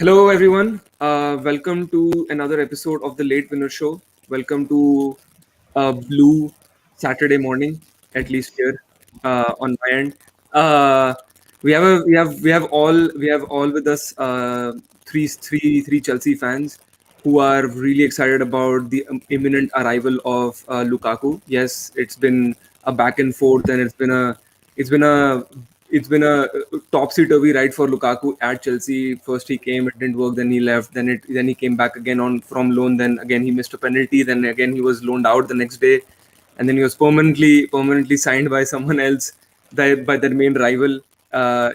Hello, everyone. Welcome to another episode of the Late Winner Show. Welcome to a blue Saturday morning, at least here on my end. Uh, we have all with us three Chelsea fans who are really excited about the imminent arrival of Lukaku. Yes, it's been a back and forth, and it's been a it's been a topsy turvy ride for Lukaku at Chelsea. First he came, it didn't work, then he left, then he came back again on from loan, then again he missed a penalty, then again he was loaned out the next day, and then he was permanently signed by someone else, by their main rival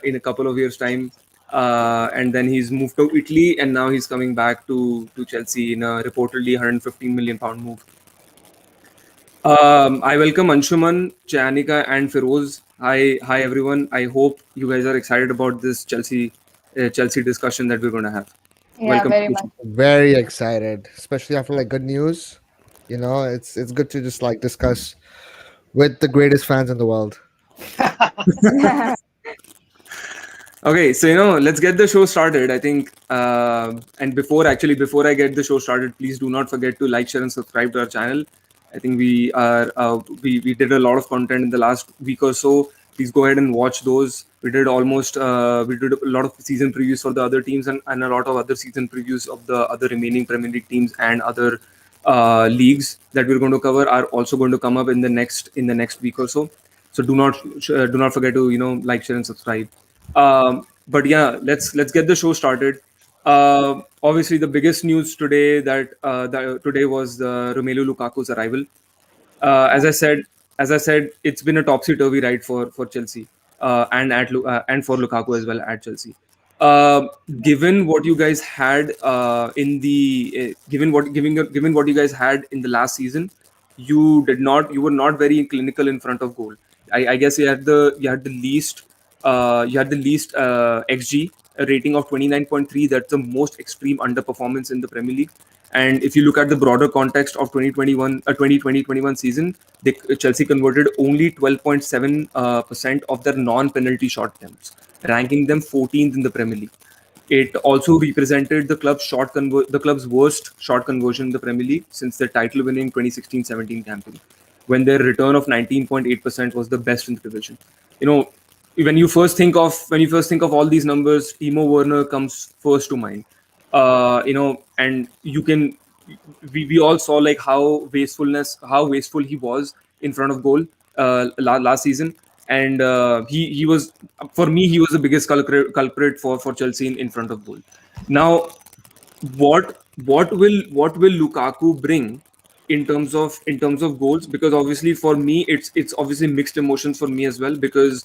in a couple of years' time. And then he's moved to Italy, and now he's coming back to Chelsea in a reportedly 115 million pound move. I welcome Anshuman, Chanika, and Feroz. Hi everyone. I hope you guys are excited about this Chelsea discussion that we're going to have. Yeah, Welcome. very much. Very excited, especially after like good news. It's good to just like discuss with the greatest fans in the world. Okay, so let's get the show started. I think, and before I get the show started, please do not forget to like, share, and subscribe to our channel. I think we did a lot of content in the last week or so. Please go ahead and watch those. We did a lot of season previews for the other teams, and a lot of other season previews of the other remaining Premier League teams and other leagues that we're going to cover are also going to come up in the next week or so. So do not forget to like, share, and subscribe. But yeah, let's get the show started. Obviously, the biggest news today that today was Romelu Lukaku's arrival. As I said, it's been a topsy turvy ride for Chelsea and for Lukaku as well at Chelsea. Uh, Given what you guys had in the given what you guys had in the last season, you were not very clinical in front of goal. I guess you had the least xG, a rating of 29.3. That's the most extreme underperformance in the Premier League. And if you look at the broader context of 2020-21 season, Chelsea converted only 12.7% of their non-penalty shot attempts, ranking them 14th in the Premier League. It also represented the club's worst shot conversion in the Premier League since their title-winning 2016-17 campaign, when their return of 19.8% was the best in the division. You know, when you first think of all these numbers, Timo Werner comes first to mind. And we all saw like how wasteful he was in front of goal last season, and he was, for me, he was the biggest culprit for Chelsea in front of goal. Now, what will Lukaku bring in terms of goals? Because obviously for me it's obviously mixed emotions for me as well, because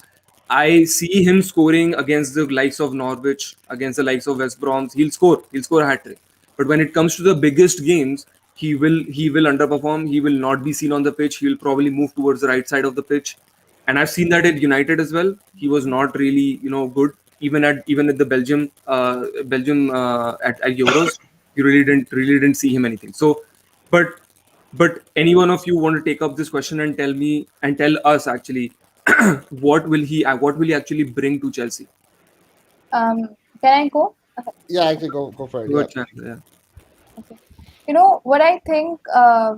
I see him scoring against the likes of Norwich, against the likes of West Brom. He'll score a hat trick. But when it comes to the biggest games, he will underperform. He will not be seen on the pitch. He will probably move towards the right side of the pitch, and I've seen that at United as well. He was not really, good. Even at the Belgium at Euros, you really didn't see him anything. So, but any one of you want to take up this question and tell us actually what will he actually bring to Chelsea? Can I go? Yeah, actually, go for it. Yeah. Good chance, yeah. Okay. What I think, I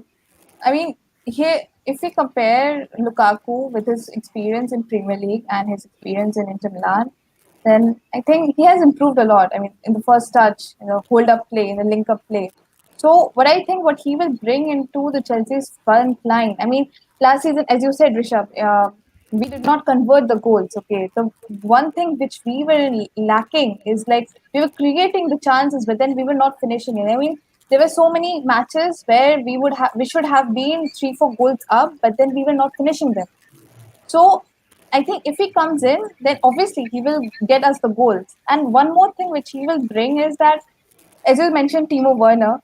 mean, here, if we compare Lukaku with his experience in Premier League and his experience in Inter Milan, then I think he has improved a lot. I mean, in the first touch, hold up play, in the link up play. So, what he will bring into the Chelsea's front line, I mean, last season, as you said, Rishabh, we did not convert the goals. Okay, the one thing which we were lacking is like we were creating the chances, but then we were not finishing it. I mean, there were so many matches where we should have been 3-4 goals up, but then we were not finishing them. So I think if he comes in, then obviously he will get us the goals. And one more thing which he will bring is that, as you mentioned, Timo Werner.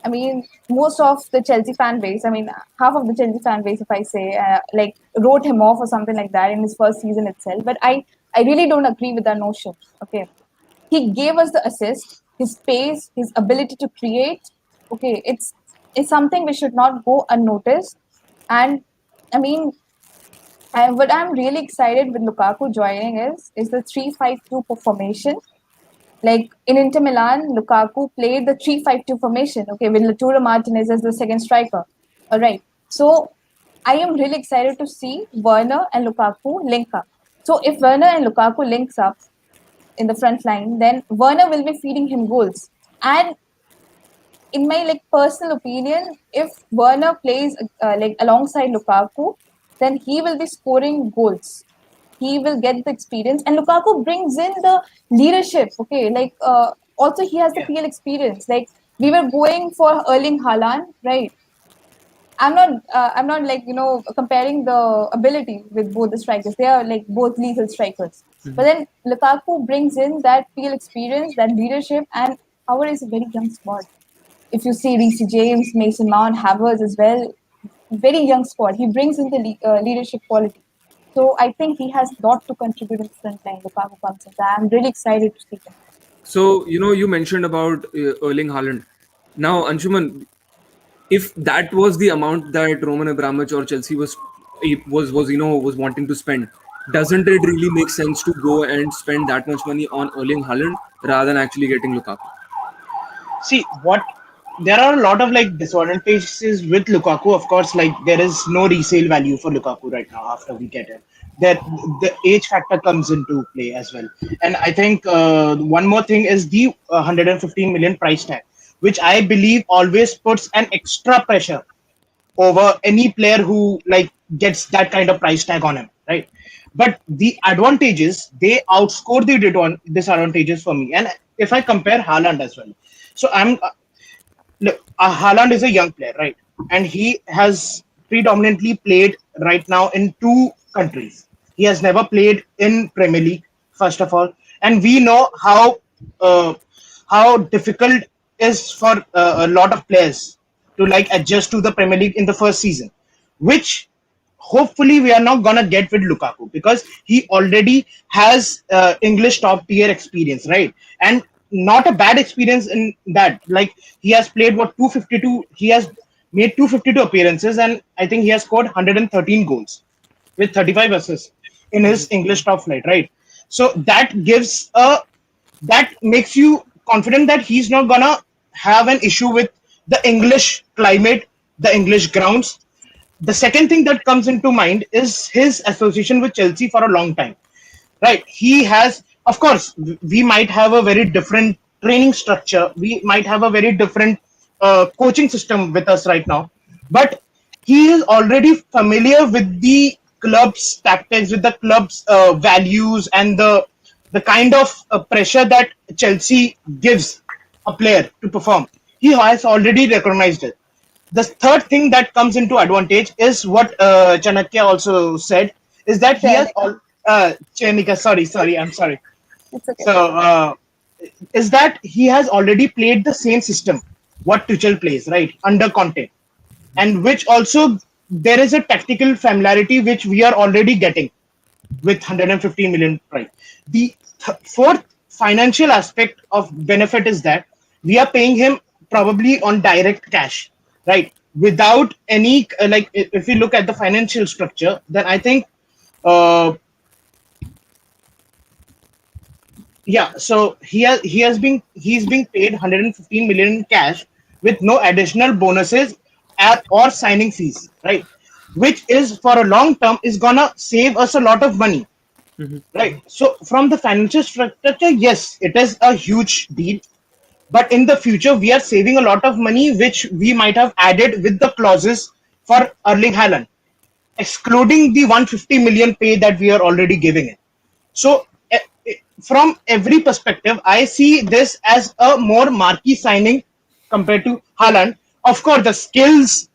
I mean, most of the Chelsea fan base, I mean, half of the Chelsea fan base, if I say, like, wrote him off or something like that in his first season itself. But I really don't agree with that notion. Okay. He gave us the assist, his pace, his ability to create. Okay. It's something which should not go unnoticed. And I mean, what I'm really excited with Lukaku joining is the 3-5-2 formation. Like in Inter Milan, Lukaku played the 3-5-2 formation, okay, with Lautaro Martinez as the second striker. All right. So I am really excited to see Werner and Lukaku link up. So if Werner and Lukaku links up in the front line, then Werner will be feeding him goals. And in my like personal opinion, if Werner plays like alongside Lukaku, then he will be scoring goals. He will get the experience, and Lukaku brings in the leadership. Okay, like also he has the Yeah. PL experience. Like we were going for Erling Haaland, right? I'm not like comparing the ability with both the strikers. They are like both lethal strikers. But then Lukaku brings in that PL experience, that leadership, and our is a very young squad. If you see Reece James, Mason Mount, Havertz as well, very young squad. He brings in the leadership quality. So I think he has a lot to contribute in the front line. Lukaku comes in. I'm really excited to see him. So, you mentioned about Erling Haaland. Now, Anshuman, if that was the amount that Roman Abramovich or Chelsea was wanting to spend, doesn't it really make sense to go and spend that much money on Erling Haaland rather than actually getting Lukaku? See what there are a lot of like disadvantages with Lukaku. Of course, like there is no resale value for Lukaku right now after we get him. That the age factor comes into play as well. And I think one more thing is the 115 million price tag, which I believe always puts an extra pressure over any player who like gets that kind of price tag on him, right? But the advantages they outscore the disadvantages for me. And if I compare Haaland as well, so I'm look, Haaland is a young player, right? And he has predominantly played right now in two countries. He has never played in Premier League, first of all, and we know uh, how difficult is for a lot of players to like adjust to the Premier League in the first season, which hopefully we are not gonna get with Lukaku because he already has English top tier experience, right? And not a bad experience in that. Like he has played what 252. He has made 252 appearances, and I think he has scored 113 goals with 35 assists in his English top flight, right? So that makes you confident that he's not gonna have an issue with the English climate, the English grounds. The second thing that comes into mind is his association with Chelsea for a long time, right? He has, of course, we might have a very different training structure, we might have a very different coaching system with us right now, but he is already familiar with the club's tactics, with the club's values, and the kind of pressure that Chelsea gives a player to perform. He has already recognized it. The third thing that comes into advantage is what Chanakya also said, is that he has Fair. all Chanika, sorry, I'm sorry. It's okay. So is that he has already played the same system what Tuchel plays, right, under Conte, and which also there is a tactical familiarity which we are already getting with 115 million price. The fourth financial aspect of benefit is that we are paying him probably on direct cash, right? Without any like if we look at the financial structure, then I think uh, yeah. So he's being paid 115 million in cash with no additional bonuses or signing fees, right? Which is for a long term is gonna save us a lot of money. Right. So from the financial structure, yes, it is a huge deal. But in the future, we are saving a lot of money, which we might have added with the clauses for Erling Haaland, excluding the 150 million pay that we are already giving it. So from every perspective, I see this as a more marquee signing compared to Haaland. Of course, the skills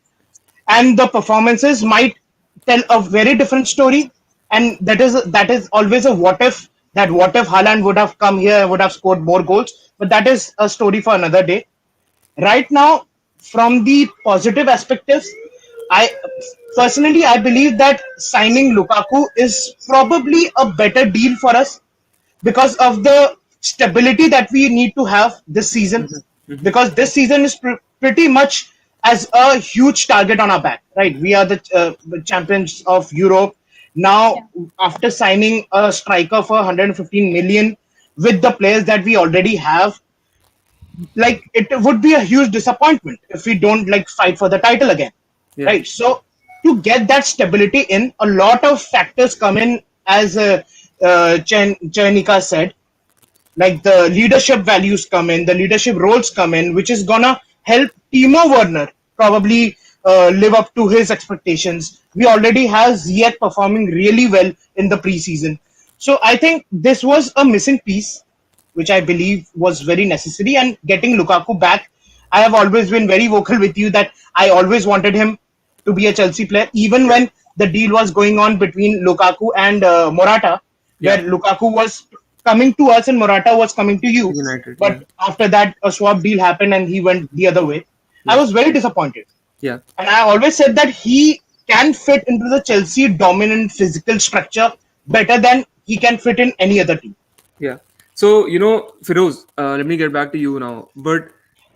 and the performances might tell a very different story, and that is always a what if, that what if Haaland would have come here, would have scored more goals, but that is a story for another day. Right now, from the positive aspects, I personally I believe that signing Lukaku is probably a better deal for us because of the stability that we need to have this season, because this season is pretty much as a huge target on our back, right? We are the champions of Europe now. Yeah. After signing a striker for 115 million, with the players that we already have, like it would be a huge disappointment if we don't like fight for the title again, Yeah. right? So to get that stability in, a lot of factors come in, as Chenika said, like the leadership values come in, the leadership roles come in, which is gonna help Timo Werner probably live up to his expectations. We already have Ziyech performing really well in the preseason. So I think this was a missing piece, which I believe was very necessary. And getting Lukaku back, I have always been very vocal with you that I always wanted him to be a Chelsea player, even Yeah. when the deal was going on between Lukaku and Morata, where Yeah. Lukaku was coming to us and Morata was coming to you. United. Yeah. But after that, a swap deal happened and he went the other way. I Yeah. was very disappointed. Yeah. And I always said that he can fit into the Chelsea dominant physical structure better than he can fit in any other team. Yeah. So, Firoz, let me get back to you now. But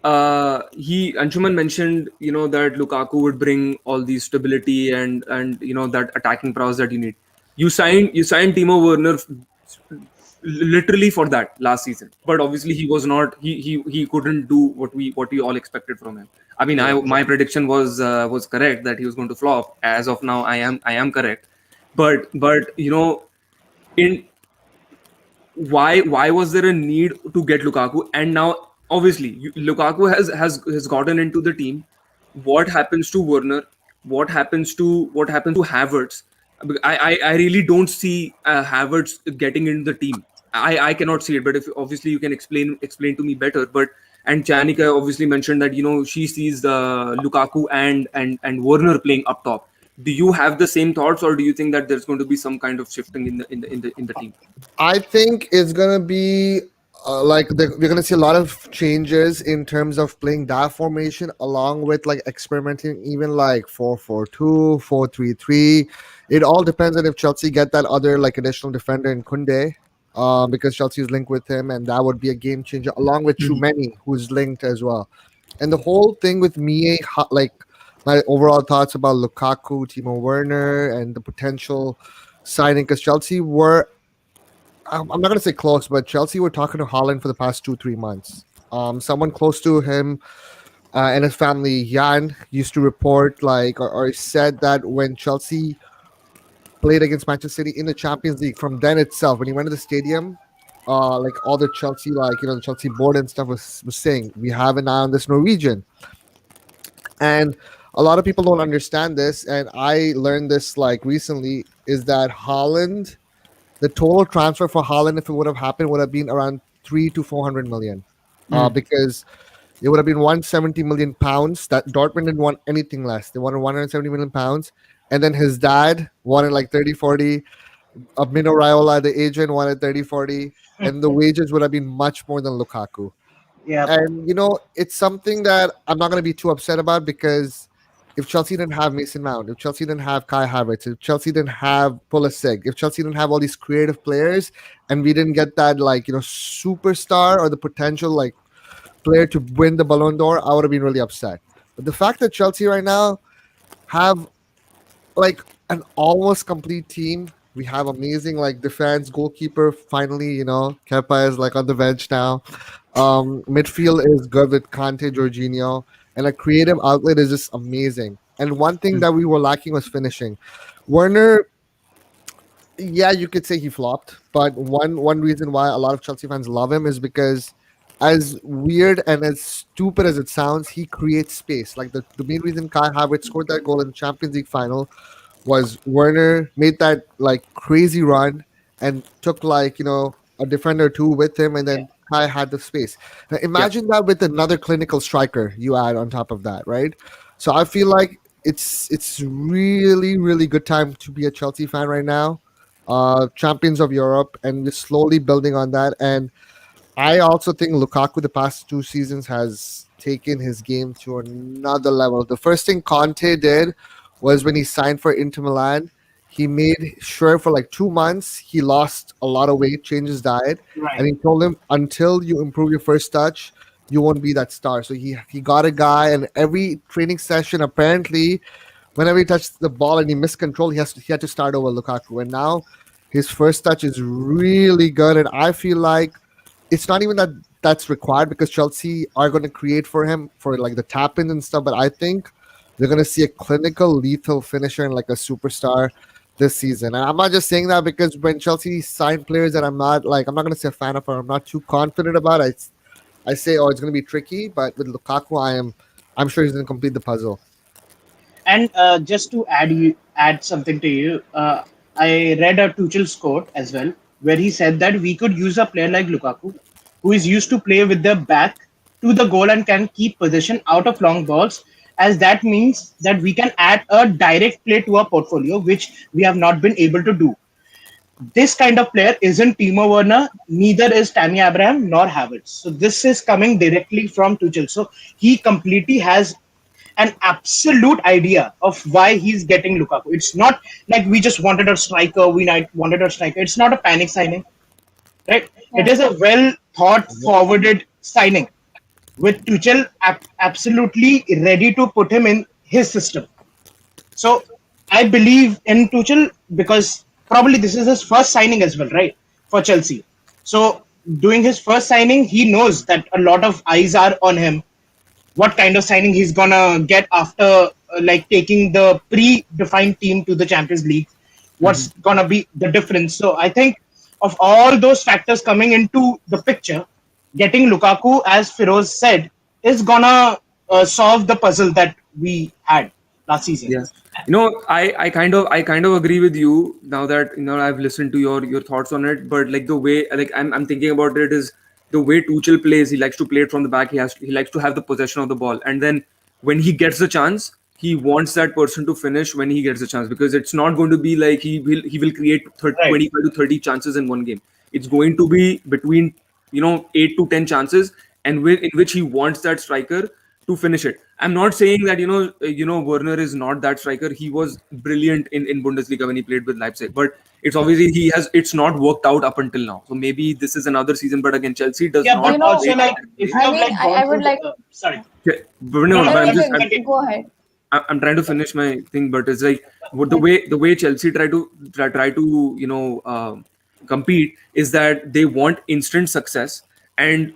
Anshuman mentioned, that Lukaku would bring all the stability and that attacking prowess that you need. You signed Timo Werner literally for that last season. But obviously he was not he couldn't do what we all expected from him. I mean, I Yeah. my prediction was correct that he was going to flop. As of now, I am correct. But in why was there a need to get Lukaku? And now obviously Lukaku has gotten into the team. What happens to Werner? What happens to Havertz? I really don't see Havertz getting into the team. I cannot see it. But if obviously you can explain to me better. But and Chanika obviously mentioned that she sees Lukaku and Werner playing up top. Do you have the same thoughts, or do you think that there's going to be some kind of shifting in the team? I think it's gonna be we're gonna see a lot of changes in terms of playing that formation, along with like experimenting even like 4-4-2, 4-3-3. It all depends on if Chelsea get that other like additional defender in Kunde, because Chelsea is linked with him, and that would be a game changer, along with Mhm. Chumeni, who's linked as well. And the whole thing with me, like my overall thoughts about Lukaku, Timo Werner, and the potential signing, because Chelsea were, I'm not gonna say close, but Chelsea were talking to Haaland for the past 2-3 months. Someone close to him and his family, Jan, used to report or said that when Chelsea played against Manchester City in the Champions League, from then itself, when he went to the stadium, like all the Chelsea, the Chelsea board and stuff was saying, we have an eye on this Norwegian, and a lot of people don't understand this, and I learned this like recently, is that Haaland, the total transfer for Haaland, if it would have happened, would have been around 3 to 400 million, Mm. because it would have been 170 million pounds. That Dortmund didn't want anything less. They wanted 170 million pounds, and then his dad wanted like 30-40. Mino Raiola, the agent, wanted 30-40, and the wages would have been much more than Lukaku. Yeah, And it's something that I'm not going to be too upset about, because if Chelsea didn't have Mason Mount, if Chelsea didn't have Kai Havertz, if Chelsea didn't have Pulisic, if Chelsea didn't have all these creative players, and we didn't get that superstar or the potential like player to win the Ballon d'Or, I would have been really upset. But the fact that Chelsea right now have like an almost complete team. We have amazing like defense, goalkeeper. Finally, Kepa is like on the bench now. Midfield is good with Kante, Jorginho, and a creative outlet is just amazing. And one thing that we were lacking was finishing. Werner, yeah, you could say he flopped, but one reason why a lot of Chelsea fans love him is because, as weird and as stupid as it sounds, he creates space. Like the main reason Kai Havertz scored that goal in the Champions League final was Werner made that like crazy run and took a defender or two with him, and yeah, then Kai had the space. Now Yeah. imagine that with another clinical striker you add on top of that, right? So I feel like it's really really good time to be a Chelsea fan right now. Champions of Europe, and we're slowly building on that. And I also think Lukaku the past 2 seasons has taken his game to another level. The first thing Conte did was when he signed for Inter Milan, he made sure for like 2 months he lost a lot of weight, changed his diet, right. and he told him, until you improve your first touch, you won't be that star. So he got a guy, and every training session apparently, whenever he touched the ball and he missed control, he had to start over Lukaku. And now his first touch is really good, and I feel like it's not even that that's required because Chelsea are going to create for him for like the tap ins and stuff. But I think they're going to see a clinical, lethal finisher and like a superstar this season. And I'm not just saying that because when Chelsea sign players that I'm not going to say a fan of or I'm not too confident about, I say, oh, it's going to be tricky. But with Lukaku, I'm sure he's going to complete the puzzle. And just to add something to you, I read a Tuchel's quote as well, where he said that we could use a player like Lukaku, who is used to play with their back to the goal and can keep possession out of long balls, as that means that we can add a direct play to our portfolio, which we have not been able to do. This kind of player isn't Timo Werner, neither is Tammy Abraham nor Havertz. So this is coming directly from Tuchel. So he completely has an absolute idea of why he's getting Lukaku. It's not like we just wanted a striker, wanted a striker. It's not a panic signing, right? It Yeah. is a well thought forwarded signing with Tuchel absolutely ready to put him in his system. So I believe in Tuchel because probably this is his first signing as well, right? For Chelsea. So doing his first signing, he knows that a lot of eyes are on him. What kind of signing he's gonna get after like taking the pre-defined team to the Champions League? What's gonna be the difference? So I think of all those factors coming into the picture, getting Lukaku, as Firoz said, is gonna solve the puzzle that we had last season. Yeah. I kind of agree with you now that I've listened to your thoughts on it. But like the way like I'm thinking about it is the way Tuchel plays. He likes to play it from the back. He likes to have the possession of the ball, and then when he gets the chance, he wants that person to finish when he gets the chance, because it's not going to be like he will create Right. 25 to 30 chances in one game. It's going to be between 8 to 10 chances, and in which he wants that striker to finish it. I'm not saying that Werner is not that striker. He was brilliant in Bundesliga when he played with Leipzig, but it's obviously it's not worked out up until now. So maybe this is another season. But again, Chelsea does Yeah, not but You know, also play like that if way. you I have mean, like I gone would through the like. sorry, Okay, but no, no, no, but No, I'm you just can continue. go ahead. I'm trying to finish my thing, but it's like the way Chelsea try to compete is that they want instant success, and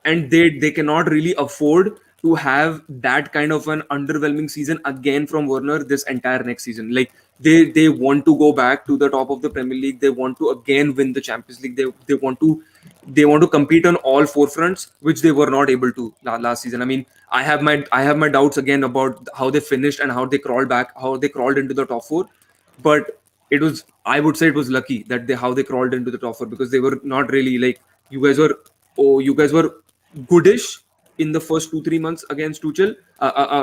they cannot really afford to have that kind of an underwhelming season again from Werner this entire next season. Like they want to go back to the top of the Premier League. They want to again win the Champions League. They want to compete on all four fronts, which they were not able to last season. I mean, I have my doubts again about how they finished and how they crawled into the top four. But I would say it was lucky that they crawled into the top four, because they were not really like you guys were goodish in the first 2 3 months against Tuchel,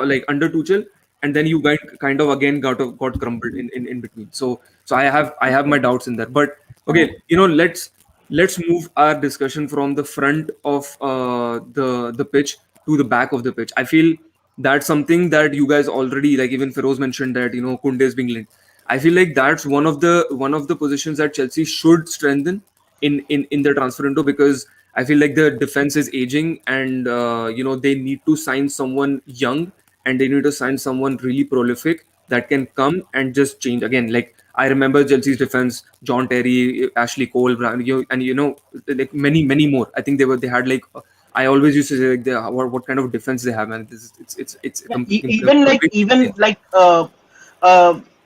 like under Tuchel, and then you guys kind of again got crumbled in between. So I have my doubts in that. But Yeah. okay, let's move our discussion from the front of the pitch to the back of the pitch. I feel that's something that you guys already, like, even Feroz mentioned that Kounde is being linked. I feel like that's one of the positions that Chelsea should strengthen in the transfer window, because I feel like the defense is aging, and they need to sign someone young, and they need to sign someone really prolific that can come and just change again. Like, I remember Chelsea's defense: John Terry, Ashley Cole, and like many more. I think they had like. I always used to say like what kind of defense they have, man. This is it's Yeah, even like complete. even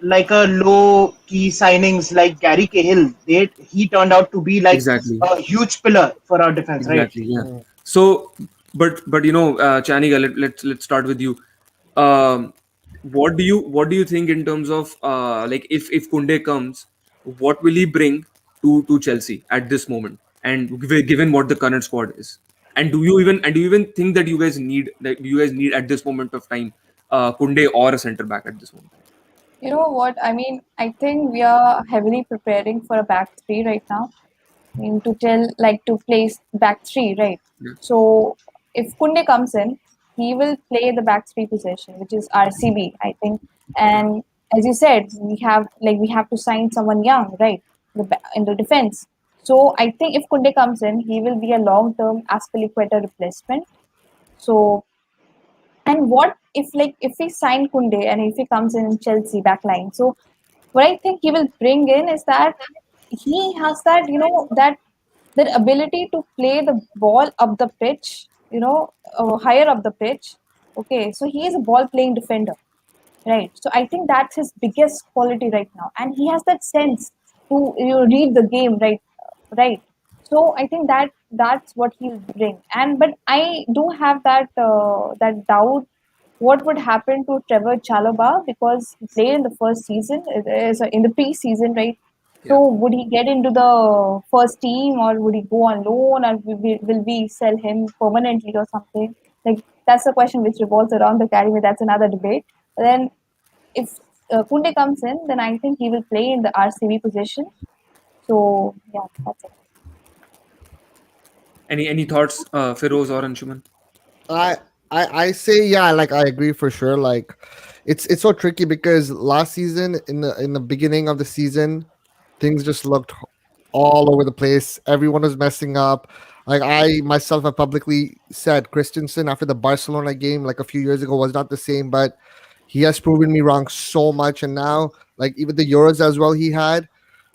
like a low key signings like Gary Cahill, he turned out to be like Exactly. a huge pillar for our defense, right? Exactly. Yeah. So, but Chaniga, let's start with you. Um, what do you think in terms of like, if Kunde comes, what will he bring to Chelsea at this moment, and given what the current squad is, and do you even think that you guys need at this moment of time Kunde or a center back at this moment? You know what? I mean, I think we are heavily preparing for a back three right now. I mean, to tell like to place back three, right? Yeah. So if Kunde comes in, he will play the back three position, which is RCB, I think. And as you said, we have to sign someone young, right? In the defense. So I think if Kunde comes in, he will be a long-term Aspilicueta replacement. So and what if we sign Kunde and if he comes in Chelsea backline? So what I think he will bring in is that he has that that their ability to play the ball up the pitch, higher up the pitch. Okay, so he is a ball playing defender, right? So I think that's his biggest quality right now, and he has that sense to read the game, right? Right. So I think that's what he'll bring. And but I do have that doubt. What would happen to Trevor Chalobah because he played in the first season, in the pre-season, right? Yeah. So would he get into the first team or would he go on loan or will we sell him permanently or something? Like that's a question which revolves around the academy. That's another debate. But then if Kunde comes in, then I think he will play in the RCB position. So yeah, that's it. Any thoughts, Feroz or Anshuman? I I say yeah, like I agree for sure. Like it's so tricky because last season in the beginning of the season, things just looked all over the place. Everyone was messing up. Like I myself have publicly said Christensen after the Barcelona game like a few years ago was not the same, but he has proven me wrong so much. And now like even the Euros as well he had.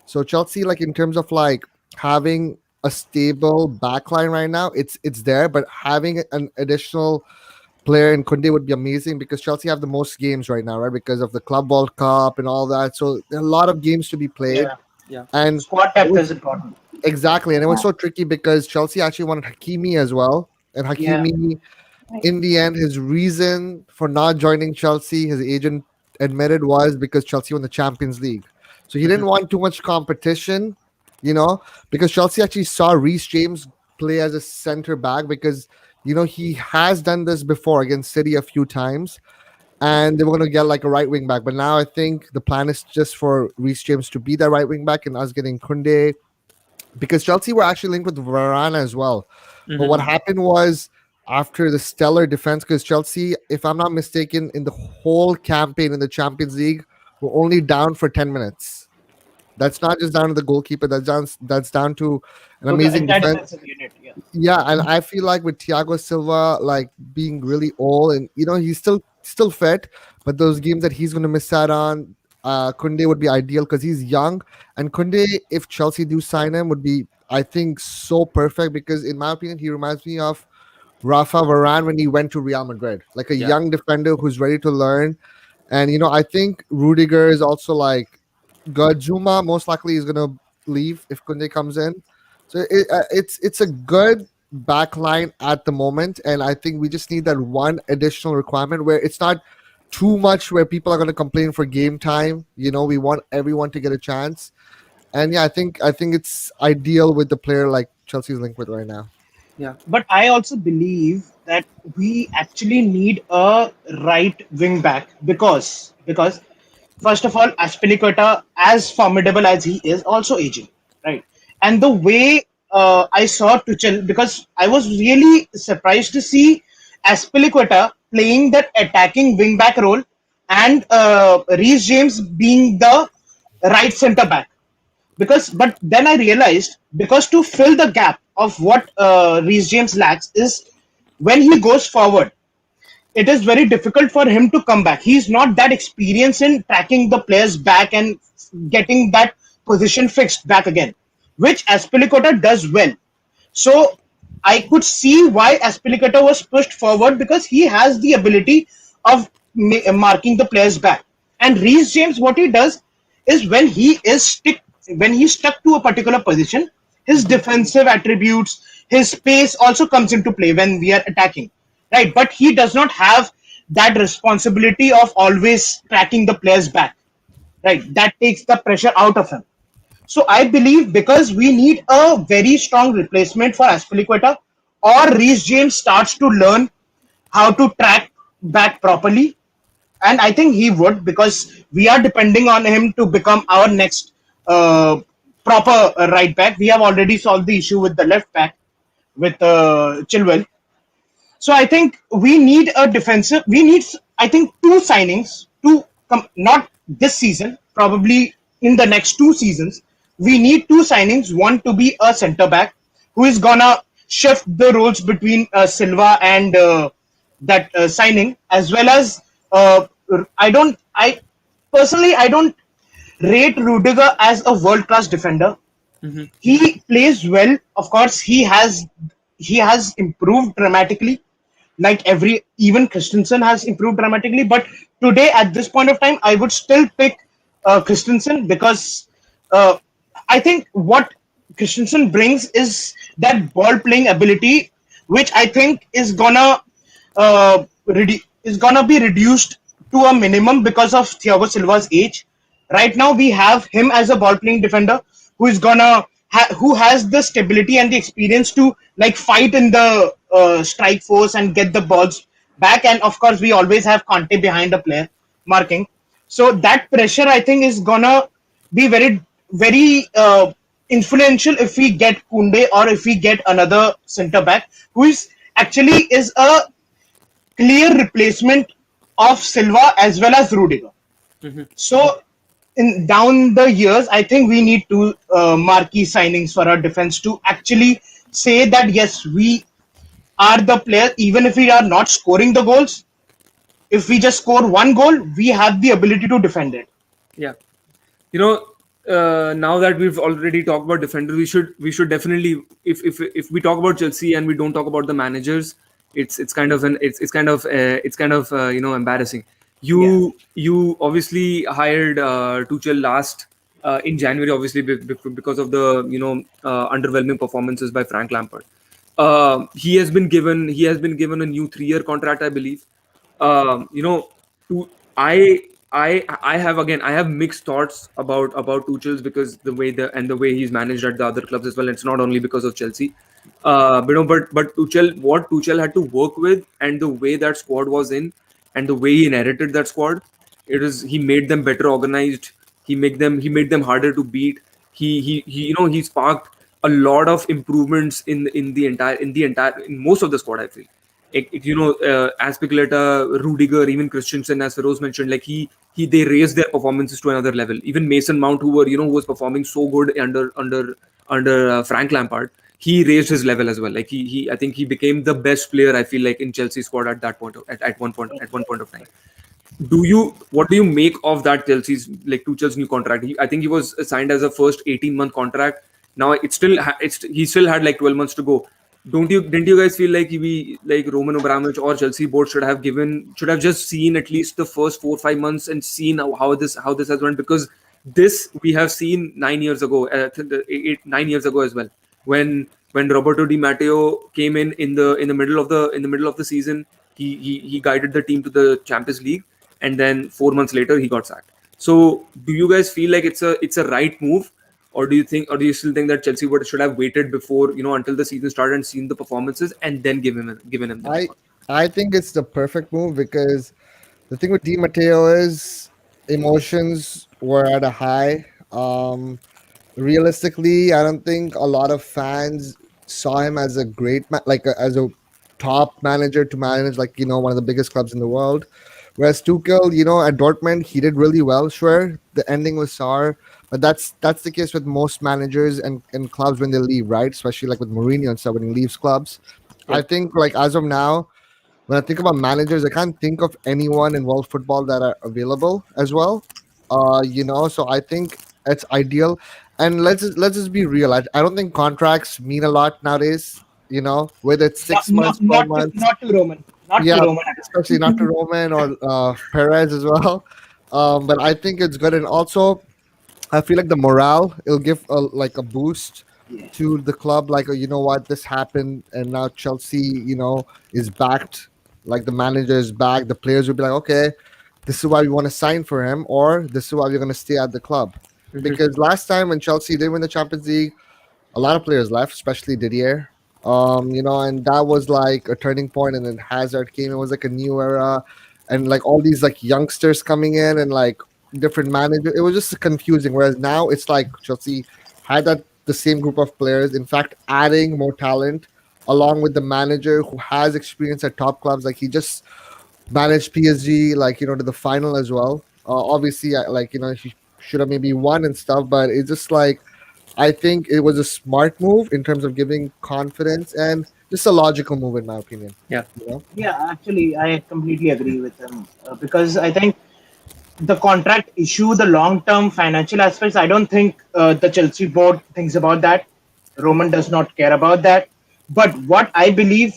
So Chelsea, like in terms of like having a stable backline right now, it's there, but having an additional player in Kunde would be amazing because Chelsea have the most games right now, right? Because of the Club World Cup and all that. So there are a lot of games to be played. Yeah. Yeah. And Squad it depth was is important. exactly, and it was Yeah, so tricky because Chelsea actually wanted Hakimi as well. And Yeah. Hakimi right. in the end, his reason for not joining Chelsea, his agent admitted, was because Chelsea won the Champions League. So he didn't Mhm. want too much competition, you know, because Chelsea actually saw Reece James play as a center back because, he has done this before against City a few times and they were going to get like a right wing back. But now I think the plan is just for Reece James to be that right wing back and us getting Kunde because Chelsea were actually linked with Varane as well. But what Mhm. happened was after the stellar defense, because Chelsea, if I'm not mistaken, in the whole campaign in the Champions League, were only down for 10 minutes. That's not just down to the goalkeeper. That's down to an To the amazing entire defense. defensive unit. Yeah. Yeah, and I feel like with Thiago Silva like being really old and he's still fit, but those games that he's going to miss out on, Kunde would be ideal because he's young. And Kunde, if Chelsea do sign him, would be I think so perfect because in my opinion he reminds me of Rafa Varane when he went to Real Madrid, like a Yeah. young defender who's ready to learn. And I think Rudiger is also like good. Zuma most likely is gonna leave if Kunde comes in. So it's a good back line at the moment, and I think we just need that one additional requirement where it's not too much where people are going to complain for game time. We want everyone to get a chance, and yeah, I think it's ideal with the player like Chelsea's linked with right now. Yeah. But I also believe that we actually need a right wing back because first of all, Aspilicueta, as formidable as he is, also aging, right? And the way I saw Tuchel, because I was really surprised to see Aspilicueta playing that attacking wing back role and Reece James being the right centre back but then I realized because to fill the gap of what Reece James lacks is when he goes forward, it is very difficult for him to come back. He's not that experienced in tracking the players back and getting that position fixed back again, which Aspilicueta does well. So I could see why Aspilicueta was pushed forward because he has the ability of marking the players back. And Reece James, what he does is when he's stuck to a particular position, his Mhm. defensive attributes, his pace also comes into play when we are attacking, right? But he does not have that responsibility of always tracking the players back, right? That takes the pressure out of him. So I believe because we need a very strong replacement for Aspilicueta, or Reece James starts to learn how to track back properly, and I think he would because we are depending on him to become our next proper right back. We have already solved the issue with the left back with Chilwell. So I think we need a defensive. We need, I think, two signings to come. Not this season, probably in the next 2 seasons. We need two signings. One to be a centre back who is gonna shift the roles between Silva and that signing, as well as I don't. I personally I don't rate Rudiger as a world class defender. Hmm. He plays well. Of course, he has improved dramatically. Like every even Christensen has improved dramatically. But today, at this point of time, I would still pick Christensen because uh, I think what Christensen brings is that ball playing ability, which I think is gonna be reduced to a minimum because of Thiago Silva's age. Right now, we have him as a ball playing defender who is who has the stability and the experience to like fight in the strike force and get the balls back. And of course, we always have Conte behind the player marking. So that pressure, I think, is gonna be very influential if we get Kounde or if we get another centre back who is a clear replacement of Silva as well as Rudiger. Hmm. So, in down the years, I think we need to marquee signings for our defense to actually say that yes, we are the player. Even if we are not scoring the goals, if we just score one goal, we have the ability to defend it. Yeah. You know, now that we've already talked about defenders, we should definitely, if we talk about Chelsea and we don't talk about the managers, it's kind of embarrassing. Yeah, You obviously hired Tuchel last in January, obviously because of the underwhelming performances by Frank Lampard. He has been given a new 3-year contract, I believe. You know, to I I have mixed thoughts about Tuchel's, because the way he's managed at the other clubs as well. It's not only because of Chelsea, but Tuchel had to work with, and the way that squad was in, and the way he inherited that squad, he made them better organized. He made them harder to beat. He sparked a lot of improvements in most of the squad, I feel. Aspilicueta, Rudiger, even Christensen, as Feroz mentioned, like they raised their performances to another level. Even Mason Mount, who was performing so good under Frank Lampard, he raised his level as well. Like I think he became the best player, I feel like, in Chelsea squad at one point of time. What do you make of that Tuchel's new contract? I think he was signed as a first 18-month contract. Now he still had like 12 months to go. Don't you Didn't you guys feel like Roman Abramovich or Chelsea board should have just seen at least the first 4 or 5 months and seen how this has went? Because this we have seen 9 years ago, 9 years ago as well, when Roberto Di Matteo came in the middle of the season. He guided the team to the Champions League, and then 4 months later he got sacked. So, do you guys feel like it's a right move, or do you still think that Chelsea should have waited before, until the season started and seen the performances, and then given him the I offer? I think it's the perfect move because the thing with Di Matteo is emotions were at a high. Realistically, I don't think a lot of fans saw him as a as a top manager to manage, one of the biggest clubs in the world. Whereas Tuchel, at Dortmund, he did really well. Sure, the ending was sour, but that's the case with most managers and clubs when they leave, right? Especially like with Mourinho and stuff when he leaves clubs. I Yep. think like as of now, when I think about managers, I can't think of anyone in world football that are available as well. So I think it's ideal. And let's just be real. I don't think contracts mean a lot nowadays. Whether it's not 6 months, 12 months, not to Roman, not to yeah, Roman. especially not to Roman or Perez as well. But I think it's good, and also I feel like the morale it'll give a boost Yeah. to the club. Like, you know what, this happened, and now Chelsea, is backed. Like the manager is back. The players will be like, okay, this is why we want to sign for him, or this is why we're going to stay at the club. Mhm. Because last time when Chelsea did win the Champions League, a lot of players left, especially Didier. And that was like a turning point. And then Hazard came. It was like a new era, and like all these like youngsters coming in and like different managers. It was just confusing. Whereas now it's like Chelsea had the same group of players. In fact, adding more talent along with the manager who has experience at top clubs. Like he just managed PSG, to the final as well. Obviously, he should have maybe won and stuff, but it's just like I think it was a smart move in terms of giving confidence and just a logical move in my opinion. Yeah. You know, Yeah, actually, I completely agree with him because I think the contract issue, the long term financial aspects, I don't think the Chelsea board thinks about that. Roman does not care about that. But what I believe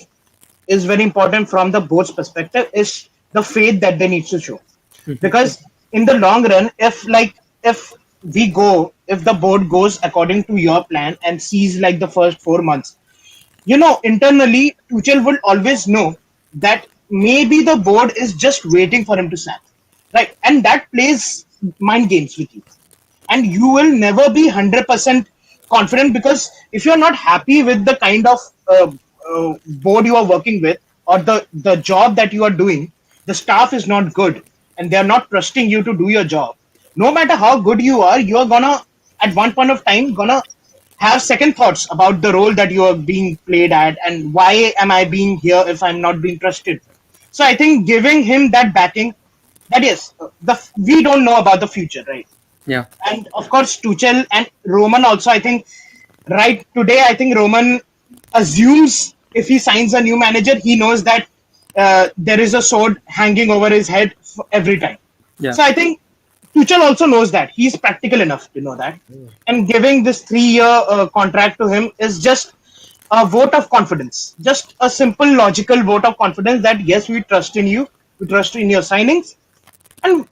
is very important from the board's perspective is the faith that they need to show. Because in the long run, if the board goes according to your plan and sees like the first 4 months, internally, Tuchel will always know that maybe the board is just waiting for him to sack, right? And that plays mind games with you, and you will never be 100% confident, because if you're not happy with the kind of board you are working with, or the job that you are doing, the staff is not good and they're not trusting you to do your job. No matter how good you are gonna at one point of time gonna have second thoughts about the role that you are being played at, and why am I being here if I'm not being trusted. So I think giving him that backing, that is we don't know about the future, right? Yeah. And of course Tuchel and Roman also, I think right today, I think Roman assumes if he signs a new manager, he knows that there is a sword hanging over his head every time. Yeah. So I think Tuchel also knows that. He's practical enough to know that. And giving this 3-year contract to him is just a vote of confidence. Just a simple logical vote of confidence that yes, we trust in you, we trust in your signings, and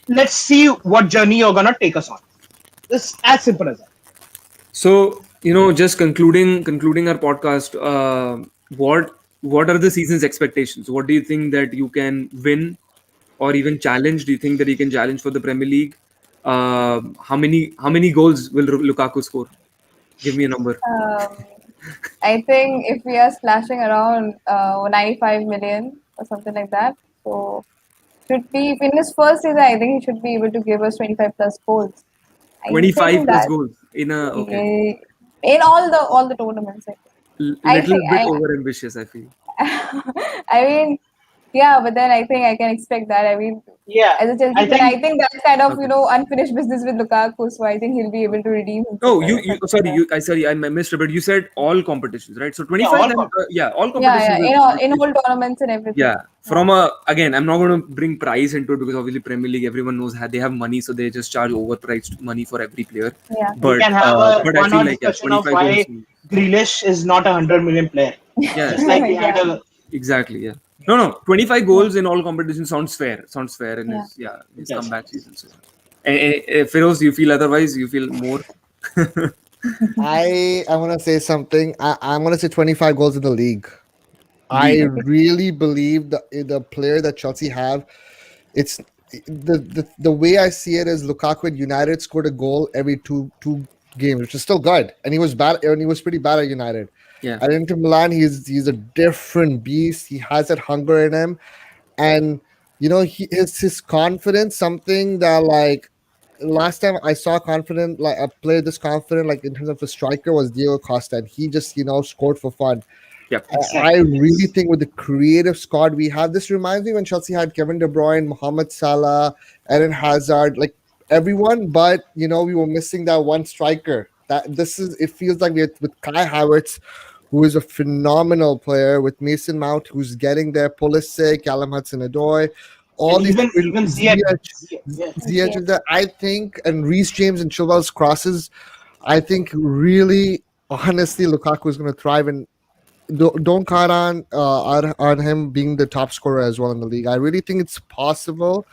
let's see what journey you're gonna take us on. It's as simple as that. So, just concluding our podcast, what are the season's expectations? What do you think that you can win or even challenge? Do you think that you can challenge for the Premier League? How many goals will Lukaku score? Give me a number. I think if we are splashing around 95 million or something like that, so should be in his first season, I think he should be able to give us 25 plus goals. I 25 think plus that goals in a okay. in all the tournaments. I Little think bit over ambitious, I feel. I mean, yeah, but then I think I can expect that. I mean, Yeah, as a Chelsea I fan, I think think that's kind of Okay. unfinished business with Lukaku. So I think he'll be able to redeem himself. Oh, I missed it, but you said all competitions, right? So yeah, 25, all then competitions. all Yeah, competitions. in all tournaments and everything. Yeah, from a again, I'm not going to bring price into it because obviously Premier League, everyone knows how they have money, so they just charge overpriced money for every player. Yeah, We But can have a but I one feel hour like, yeah, discussion of 25 goals. why Grealish is not a 100 million player. Yeah, Just like we had yeah, a exactly. Yeah. No, 25 yeah, goals in all competitions sounds fair. Sounds fair in yeah. his yes, comeback yes. season. So, Feroz, you feel otherwise? You feel more? I want to say something. I'm going to say 25 goals in the league. I League. really believe the player that Chelsea have. It's the way I see it is Lukaku at United scored a goal every two games, which is still good, and he was bad, and he was pretty bad at United. Yeah. At Inter Milan, he's a different beast. He has that hunger in him, and his confidence, something that like last time I saw confident, like a player this confident, like in terms of a striker, was Diego Costa, and he just scored for fun. Yep. I Exactly. really Yes. think with the creative squad we have, this reminds me when Chelsea had Kevin De Bruyne, Mohamed Salah, Eden Hazard, like everyone, but we were missing that one striker. It feels like we had with Kai Havertz, who is a phenomenal player, with Mason Mount, who's getting there, Pulisic, Callum Hudson-Odoi, all And these even yeah. Ziyech Okay. is there. I think, and Reece James and Chilwell's crosses, I think really, honestly, Lukaku is going to thrive, and don't count on him being the top scorer as well in the league. I really think it's possible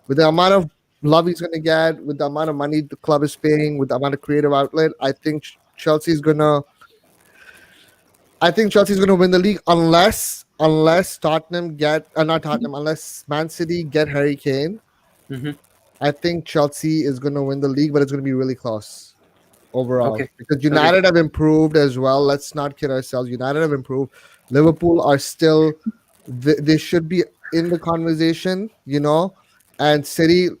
with the amount of love he's going to get, with the amount of money the club is paying, with the amount of creative outlet. Chelsea's gonna. I think Chelsea's gonna win the league unless Tottenham get not Tottenham unless Man City get Harry Kane. Hmm. I think Chelsea is gonna win the league, but it's gonna be really close overall Okay. because Okay. United have improved as well. Let's not kid ourselves. United have improved. Liverpool are still, they should be in the conversation, and City Of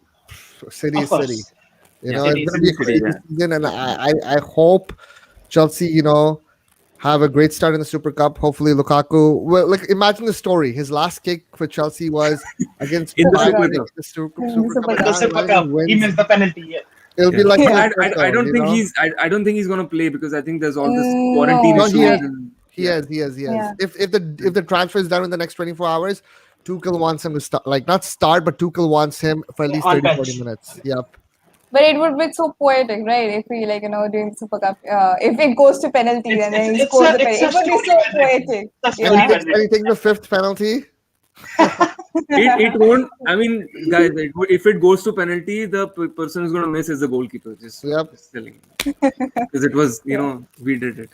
is City. course. Yeah. It's City going to is be a City. City. crazy Yeah. season, and I hope Chelsea, have a great start in the Super Cup. Hopefully, Lukaku. Well, like imagine the story. His last kick for Chelsea was against In the Super Bayern Super Cup. Munich Cup. in the Super, In the Super Cup, Super and In the Cup. Super Bayern Cup, he wins. missed the penalty. Yeah. It'll be Yeah. like But Yeah. El I Clasico, don't think I don't think he's gonna play because I think there's all this quarantine No, No, he issues has. I and He yeah. has. He has. He has. yeah. If the transfer is done in the next 24 hours, Tuchel wants him to start, like not start, but Tuchel wants him for at least on 30, 40 bench. minutes. Yep. But it would be so poetic, right? If we like, doing Super Cup, if it goes to penalties It's and it's then he it's scores a the it's penalty, a it would be story so well written. poetic. It's a And he story Yeah. well takes, and he written. takes the fifth penalty. It won't. I mean, guys, if it goes to penalty, the person who's going to miss is the goalkeeper. Yep. Just telling you, because it was, Yeah. we did it.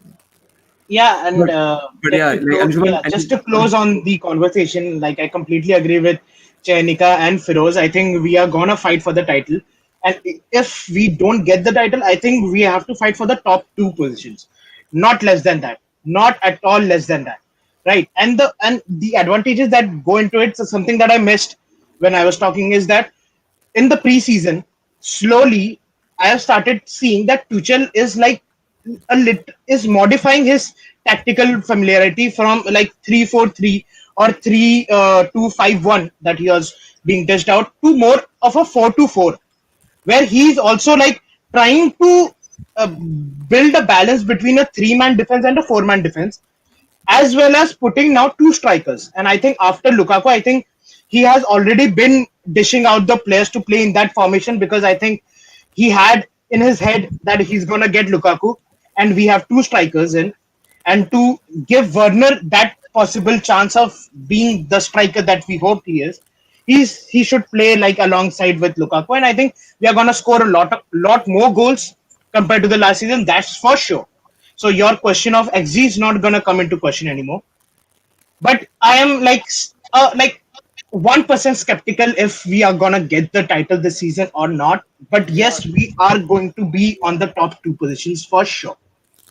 Yeah, and But but yeah, like Anshuman, I just think to close on the conversation, like I completely agree with Chenika and Firoz. I think we are gonna fight for the title, and if we don't get the title, I think we have to fight for the top two positions, not less than that, not at all less than that, right? And the advantages that go into it. So something that I missed when I was talking is that in the preseason, slowly I have started seeing that Tuchel is like is modifying his tactical familiarity from like 3-4-3 or 3-2-5-1 that he was being dished out to more of a 4-2-4, where he's also like trying to build a balance between a three-man defense and a four-man defense, as well as putting now two strikers. And I think after Lukaku, I think he has already been dishing out the players to play in that formation, because I think he had in his head that he's gonna get Lukaku, and we have two strikers in, and to give Werner that possible chance of being the striker that we hoped he is, he should play like alongside with Lukaku, and I think we are gonna score a lot more goals compared to the last season. That's for sure. So your question of XG is not gonna come into question anymore. But I am like 1% skeptical if we are gonna get the title this season or not. But yes, we are going to be on the top two positions for sure.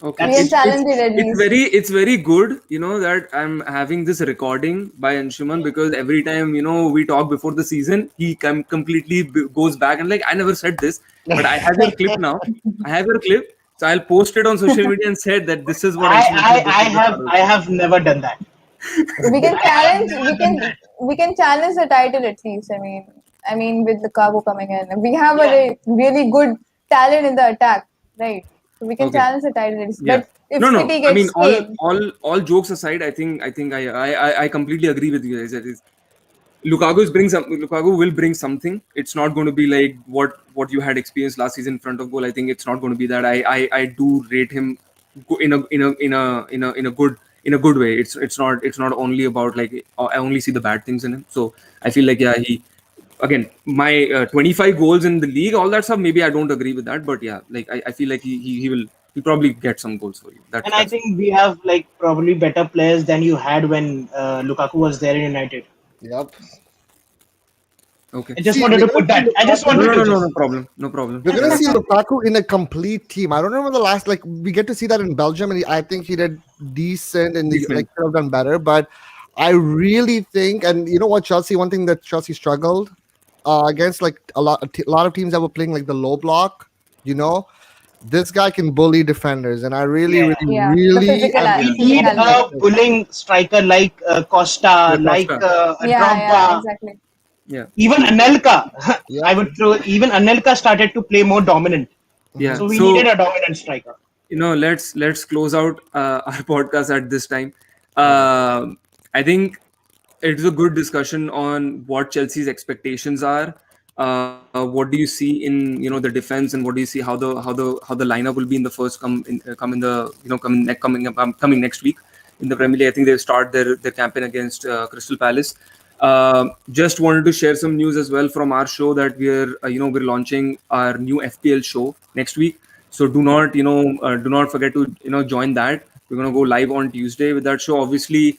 okay. We can That's challenge it at least. It's very good, that I'm having this recording by Anshuman, because every time we talk before the season, he completely goes back and like, I never said this, but I have your clip now. I have your clip, so I'll post it on social media and said that this is what I Anshuman said I I before the have start of the I season. have never done that. We can I have challenge. never done that. We can challenge the title at least. I mean, with Lukaku coming in, we have a Yeah. really good talent in the attack, right? So we can Okay. challenge the title at least. Yeah. But if No, no. City I mean, gets Spain, all jokes aside, I completely agree with you guys. That is, Lukaku will bring something. It's not going to be like what you had experienced last season in front of goal. I think it's not going to be that. I do rate him in a good way. It's not only about like, I only see the bad things in him. So I feel like, yeah, he again, my 25 goals in the league, all that stuff. Maybe I don't agree with that, but yeah, like I feel like he probably get some goals for you. And I That's think we have like probably better players than you had when Lukaku was there in United. Yep. okay. I just See, wanted we're to gonna put see that. I just No, Lukaku. wanted no, to no, no, just no problem. No problem. We're gonna see Lukaku in a complete team. I don't remember the last, like we get to see that in Belgium, and I think he did decent, and he like Decent. could have done better. But I really think, and you know what, Chelsea. One thing that Chelsea struggled against, like a lot of teams that were playing like the low block. You know, this guy can bully defenders, and I really, yeah. really, yeah, the really physical, am Yeah. We need excited physicality. about a this. bullying striker like Costa, The like Costa. Yeah, Drogba, exactly. Yeah. even Anelka. I Yep. would throw even Anelka started to play more dominant. Mhm. Yeah. So we needed So a dominant striker. let's close out our podcast at this time. Okay. I think it's a good discussion on what Chelsea's expectations are. What do you see in the defense, and what do you see how the lineup will be in the first come in the coming next week in the Premier League. I think they'll start their campaign against Crystal Palace. Just wanted to share some news as well from our show, that we're launching our new FPL show next week. So do not forget to join that. We're gonna go live on Tuesday with that show. Obviously,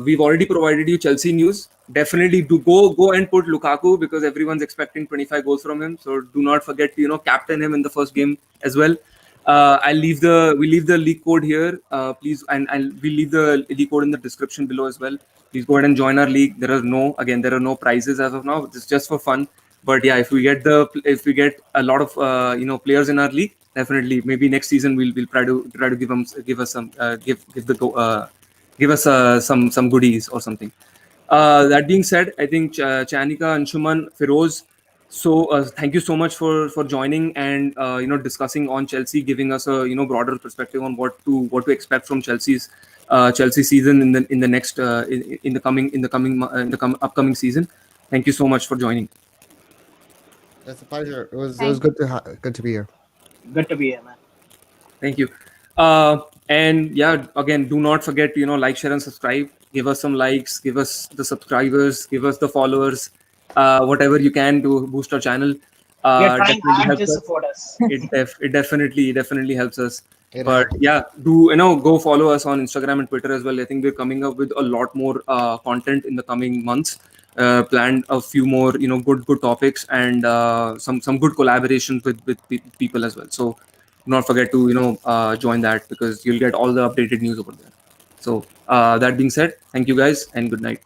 we've already provided you Chelsea news. Definitely do go and put Lukaku, because everyone's expecting 25 goals from him. So do not forget to captain him in the first game as well. We leave the league code here, please, and we leave the league code in the description below as well. Please go ahead and join our league. There are no prizes as of now. It's just for fun. But yeah, if we get a lot of players in our league, definitely maybe next season we'll try to give us some give us some goodies or something. That being said, I think Chanika, Anshuman, Firoz. So thank you so much for joining and discussing on Chelsea, giving us a broader perspective on what to expect from Chelsea's Chelsea season in the next upcoming season. Thank you so much for joining. It's a pleasure. It was Thank good to be here. Good to be here, man. Thank you. And yeah, again, do not forget to like, share, and subscribe. Give us some likes. Give us the subscribers. Give us the followers. Whatever you can to boost our channel. We are trying Definitely hard to helps us. support us. It definitely helps us. It But happens. yeah, do go follow us on Instagram and Twitter as well. I think we're coming up with a lot more content in the coming months. Planned a few more good topics and some good collaborations with people as well. So do not forget to join that, because you'll get all the updated news over there. So that being said, thank you guys and good night.